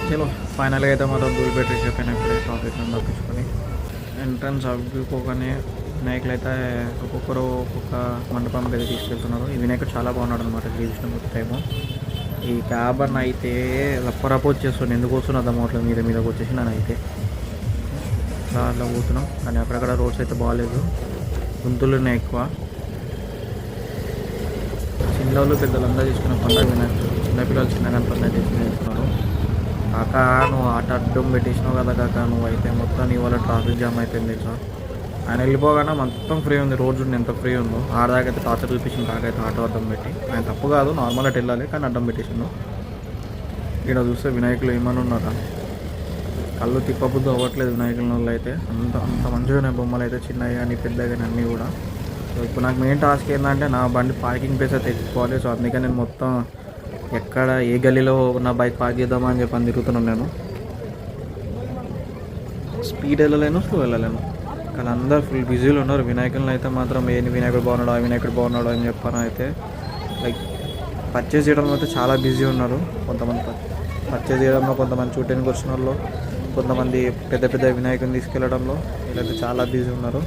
చలో ఫైనల్గా అయితే మాత్రం ధూళిపేట రీచ్ అయిపోయినా ఇప్పుడే ట్రాఫిక్ అని తప్పించుకొని ఎంట్రన్స్ అవ్వుకోగానే వినాయకులు అయితే ఒక్కొక్కరు ఒక్కొక్క మండపం దగ్గర తీసుకెళ్తున్నారు. ఈ వినాయకుడు చాలా బాగున్నాడు అనమాట చూసిన మొత్తం టైము. ఈ క్యాబ్ అన్న అయితే రప్పరప్ప వచ్చేస్తుంది, ఎందుకు వస్తున్నా అర్థమవట్లేదు, మీదకి వచ్చేసి నన్ను అయితే అట్లా పోతున్నాం. కానీ అక్కడక్కడ రోడ్స్ అయితే బాగాలేదు, గుంతులు ఉన్నాయి ఎక్కువ. చిన్నోళ్ళు పెద్దలు అందరూ తీసుకున్న పండుగ వినాయకుడు, చిన్నపిల్లలు చిన్నగా పండుగ చేసుకున్నారు. కాకా నువ్వు ఆట అడ్డం పెట్టేసినావు కదా కాకా, నువ్వు అయితే మొత్తం నీ వల్ల ట్రాఫిక్ జామ్ అయిపోయింది సార్. ఆయన వెళ్ళిపోగానే మొత్తం ఫ్రీ ఉంది, రోడ్ చూడండి ఎంత ఫ్రీ ఉందో. ఆడదాకైతే టార్చర్ చూపించింది కాకైతే ఆటో అడ్డం పెట్టి. ఆయన తప్పు కాదు, నార్మల్ అటు వెళ్ళాలి కానీ అడ్డం పెట్టేసిండు. ఇక్కడ చూస్తే వినాయకులు ఏమని ఉన్నారా, కళ్ళు తిప్పబుద్ధి అవ్వట్లేదు వినాయకుల వాళ్ళు అయితే. అంత అంత మంచిగా ఉన్నాయి బొమ్మలు అయితే, చిన్నవి కానీ పెద్దవి కానీ అన్నీ కూడా. సో ఇప్పుడు నాకు మెయిన్ టాస్క్ ఏంటంటే నా బండి పార్కింగ్ ప్లేస్ అయితే తెచ్చుకోవాలి. సో అందుకే నేను మొత్తం ఎక్కడ ఏ గల్లీలో నా బైక్ పార్క్ చేద్దామా అని చెప్పి తిరుగుతున్నాను. నేను స్పీడ్ వెళ్ళలేను, స్లో వెళ్ళలేను, కానీ అందరు ఫుల్ బిజీలో ఉన్నారు. వినాయకులను అయితే మాత్రం ఏ వినాయకుడు బాగున్నాడు, ఆ వినాయకుడు బాగున్నాడు అని చెప్పాను అయితే లైక్ పర్చేస్ చేయడంలో అయితే చాలా బిజీ ఉన్నారు. కొంతమంది పర్చేస్ చేయడంలో, కొంతమంది చూడడానికి వచ్చిన వాళ్ళు, కొంతమంది పెద్ద పెద్ద వినాయకుని తీసుకెళ్ళడంలో వీళ్ళైతే చాలా బిజీ ఉన్నారు.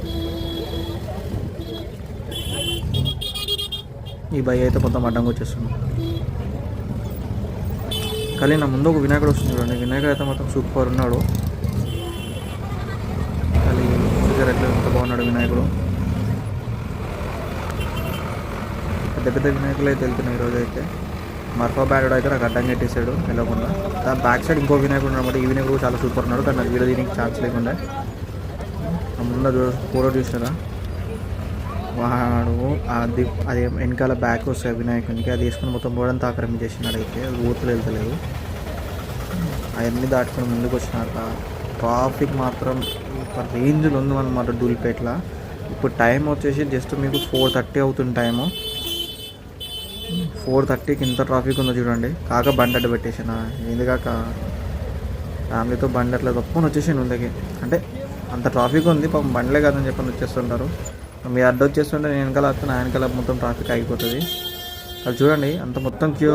ఈ బైక్ అయితే కొంత అడ్డంగా వచ్చేస్తుంది. కానీ నా ముందు ఒక వినాయకుడు వస్తుంది చూడండి, వినాయకుడు అయితే మొత్తం సూపర్ ఉన్నాడు. కానీ చూసారు ఎట్లా ఎంత బాగున్నాడు వినాయకుడు. పెద్ద పెద్ద వినాయకులు అయితే వెళ్తున్నాయి ఈరోజు అయితే. మర్ఫా బ్యాడ్ అయితే నాకు అడ్డం కట్టేసాడు వెళ్ళకుండా. దాని బ్యాక్ సైడ్ ఇంకో వినాయకుడు అనమాట. ఈ వినాయకుడు చాలా సూపర్ ఉన్నాడు, కానీ నాకు వీడియో దీనికి ఛాన్స్ లేకుండా. ముందు ఫోటో చూసారా, వాడు అది వెనకాల బ్యాక్ వస్తాయి వినాయకునికి, అది వేసుకుని మొత్తం బోర్డంతా ఆక్రమించేసినాడు అయితే. అది ఊతులు వెళ్తలేదు, అవన్నీ దాటుకొని ముందుకు వచ్చినాక ట్రాఫిక్ మాత్రం రేంజ్లో ఉంది అన్నమాట ధూళిపేటలో. ఇప్పుడు టైం వచ్చేసి జస్ట్ మీకు 4:30 అవుతుంది టైము. 4:30కి ఇంత ట్రాఫిక్ ఉందో చూడండి. కాక బండి అడ్డు పెట్టేసిన, ఎందుకాక ఫ్యామిలీతో బండి అట్లా తప్పని వచ్చేసాను ముందుకి. అంటే అంత ట్రాఫిక్ ఉంది, పాపం బండ్లే కాదని చెప్పని వచ్చేస్తుంటారు. మీరు అడ్డు వచ్చేస్తుంటే నేను వెనకాల వస్తే నా వెనకాల మొత్తం ట్రాఫిక్ ఆగిపోతుంది. అది చూడండి అంత మొత్తం క్యూ